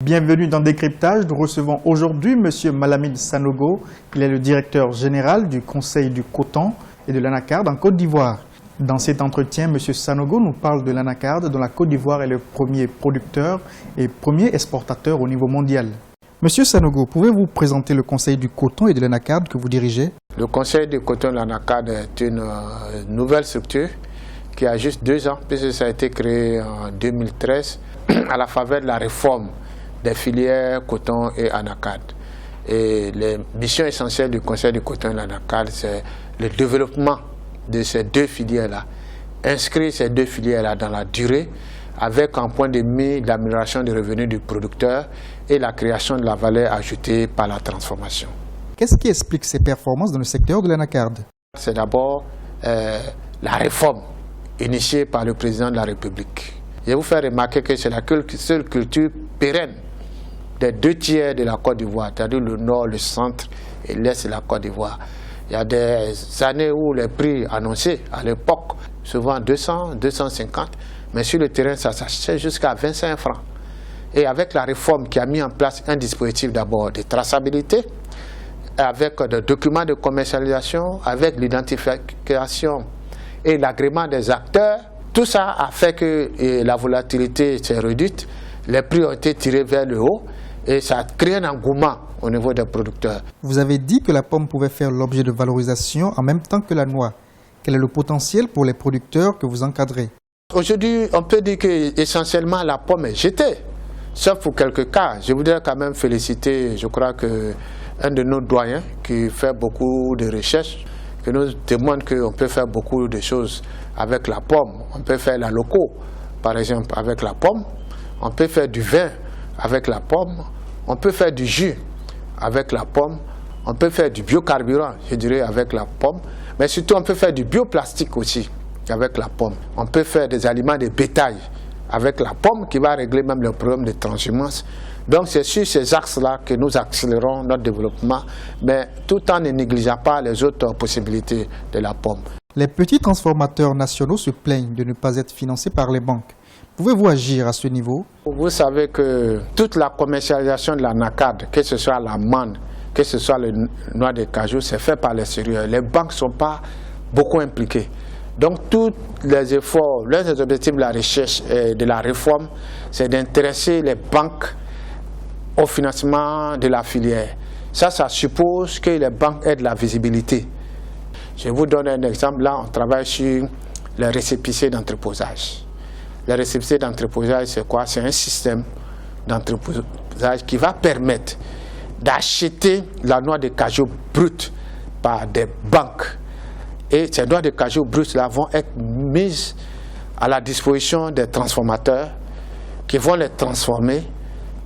Bienvenue dans Décryptage. Nous recevons aujourd'hui M. Malamine Sanogo. Il est le directeur général du Conseil du coton et de l'anacarde en Côte d'Ivoire. Dans cet entretien, M. Sanogo nous parle de l'anacarde dont la Côte d'Ivoire est le premier producteur et premier exportateur au niveau mondial. M. Sanogo, pouvez-vous présenter le Conseil du coton et de l'anacarde que vous dirigez? Le Conseil du coton et de l'anacarde est une nouvelle structure qui a juste 2 ans, puisque ça a été créé en 2013 à la faveur de la réforme des filières coton et anacarde. Et les missions essentielles du Conseil du coton et de l'anacarde, c'est le développement de ces 2 filières-là. Inscrire ces 2 filières-là dans la durée avec en point de mire l'amélioration des revenus du producteur et la création de la valeur ajoutée par la transformation. Qu'est-ce qui explique ces performances dans le secteur de l'anacarde? C'est d'abord la réforme initiée par le président de la République. Je vais vous faire remarquer que c'est la seule culture pérenne des 2 tiers de la Côte d'Ivoire, c'est-à-dire le nord, le centre et l'est de la Côte d'Ivoire. Il y a des années où les prix annoncés à l'époque, souvent 200, 250, mais sur le terrain, ça s'achetait jusqu'à 25 francs. Et avec la réforme qui a mis en place un dispositif d'abord de traçabilité, avec des documents de commercialisation, avec l'identification et l'agrément des acteurs, tout ça a fait que la volatilité s'est réduite, les prix ont été tirés vers le haut et ça a créé un engouement au niveau des producteurs. Vous avez dit que la pomme pouvait faire l'objet de valorisation en même temps que la noix. Quel est le potentiel pour les producteurs que vous encadrez? Aujourd'hui, on peut dire qu'essentiellement la pomme est jetée, sauf pour quelques cas. Je voudrais quand même féliciter, je crois qu'un de nos doyens qui fait beaucoup de recherches, qui nous démontre qu'on peut faire beaucoup de choses avec la pomme. On peut faire la loco, par exemple, avec la pomme. On peut faire du vin avec la pomme. On peut faire du jus avec la pomme. On peut faire du biocarburant, je dirais, avec la pomme. Mais surtout, on peut faire du bioplastique aussi avec la pomme. On peut faire des aliments de bétail avec la pomme qui va régler même le problème de transhumance. Donc c'est sur ces axes-là que nous accélérons notre développement, mais tout en ne négligeant pas les autres possibilités de la pomme. Les petits transformateurs nationaux se plaignent de ne pas être financés par les banques. Pouvez-vous agir à ce niveau? Vous savez que toute la commercialisation de l'anacarde, que ce soit la manne, que ce soit le noix de cajou, c'est fait par l'extérieur. Les banques ne sont pas beaucoup impliquées. Donc tous les efforts, l'un des objectifs de la recherche et de la réforme, c'est d'intéresser les banques au financement de la filière. Ça suppose que les banques aient de la visibilité. Je vous donne un exemple. Là, on travaille sur les récépissés d'entreposage. Les récépissés d'entreposage, c'est quoi? C'est un système d'entreposage qui va permettre d'acheter la noix de cajou brute par des banques. Et ces noix de cajou brutes là vont être mises à la disposition des transformateurs qui vont les transformer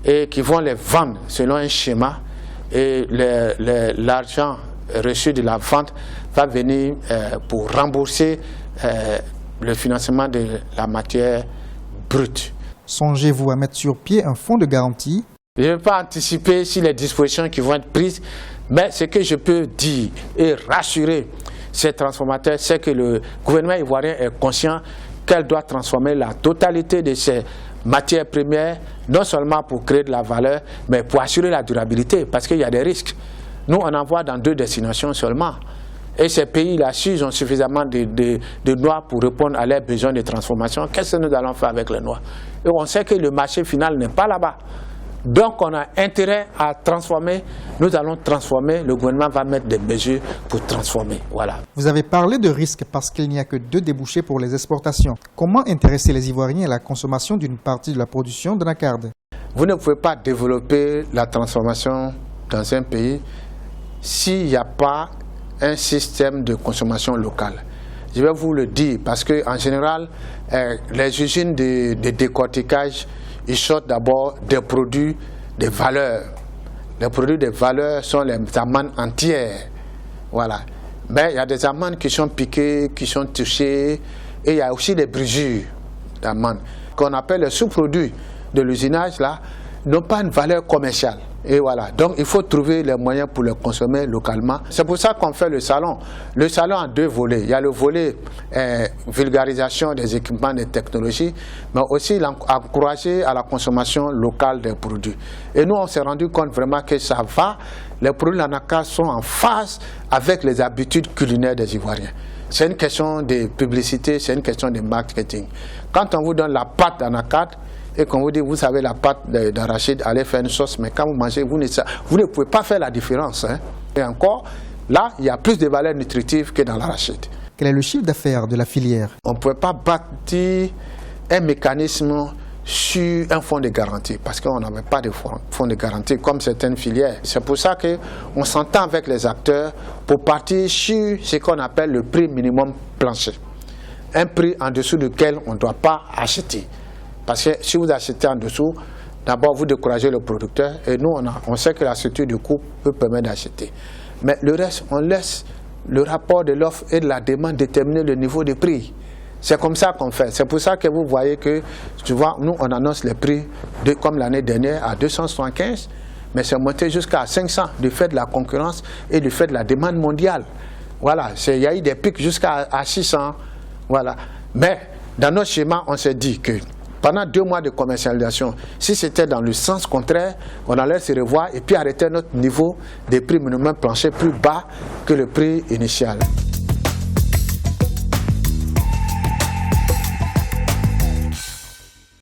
et qui vont les vendre selon un schéma. Et l'argent reçu de la vente va venir pour rembourser le financement de la matière brute. Songez-vous à mettre sur pied un fonds de garantie? Je ne vais pas anticiper sur les dispositions qui vont être prises, mais ce que je peux dire et rassurer ces transformateurs, c'est que le gouvernement ivoirien est conscient qu'elle doit transformer la totalité de ces matières premières, non seulement pour créer de la valeur, mais pour assurer la durabilité, parce qu'il y a des risques. Nous, on envoie dans 2 destinations seulement. Et ces pays-là, s'ils ont suffisamment de noix pour répondre à leurs besoins de transformation, qu'est-ce que nous allons faire avec les noix? Et on sait que le marché final n'est pas là-bas. Donc on a intérêt à transformer, nous allons transformer, le gouvernement va mettre des mesures pour transformer. Voilà. Vous avez parlé de risques parce qu'il n'y a que 2 débouchés pour les exportations. Comment intéresser les Ivoiriens à la consommation d'une partie de la production d'anacarde? Vous ne pouvez pas développer la transformation dans un pays s'il n'y a pas un système de consommation locale. Je vais vous le dire parce qu'en général, les usines de décortiquage, ils sortent d'abord des produits de valeur. Les produits de valeur sont les amandes entières. Voilà. Mais il y a des amandes qui sont piquées, qui sont touchées, et il y a aussi des brisures d'amandes qu'on appelle les sous-produits de l'usinage là. n'ont pas une valeur commerciale. Et voilà, donc il faut trouver les moyens pour les consommer localement. C'est pour ça qu'on fait le salon. Le salon a deux volets. Il y a le volet vulgarisation des équipements, des technologies, mais aussi encourager à la consommation locale des produits. Et nous, on s'est rendu compte vraiment que ça va. Les produits de l'anacarde sont en phase avec les habitudes culinaires des Ivoiriens. C'est une question de publicité, c'est une question de marketing. Quand on vous donne la pâte d'anacarde, et qu'on vous dit, vous savez, la pâte d'arachide, allez faire une sauce, mais quand vous mangez, vous ne pouvez pas faire la différence. Hein. Et encore, là, il y a plus de valeur nutritive que dans l'arachide. Quel est le chiffre d'affaires de la filière? On ne pouvait pas bâtir un mécanisme sur un fonds de garantie, parce qu'on n'avait pas de fonds de garantie comme certaines filières. C'est pour ça qu'on s'entend avec les acteurs pour partir sur ce qu'on appelle le prix minimum plancher. Un prix en dessous duquel on ne doit pas acheter. Parce que si vous achetez en dessous, d'abord vous découragez le producteur et nous on sait que la structure du coût peut permettre d'acheter. Mais le reste, on laisse le rapport de l'offre et de la demande déterminer le niveau de prix. C'est comme ça qu'on fait. C'est pour ça que vous voyez que, tu vois, nous on annonce les prix comme l'année dernière à 275, mais c'est monté jusqu'à 500 du fait de la concurrence et du fait de la demande mondiale. Voilà, il y a eu des pics jusqu'à 600. Voilà. Mais dans notre schéma, on s'est dit que pendant 2 mois de commercialisation, si c'était dans le sens contraire, on allait se revoir et puis arrêter notre niveau des prix minimum plancher plus bas que le prix initial.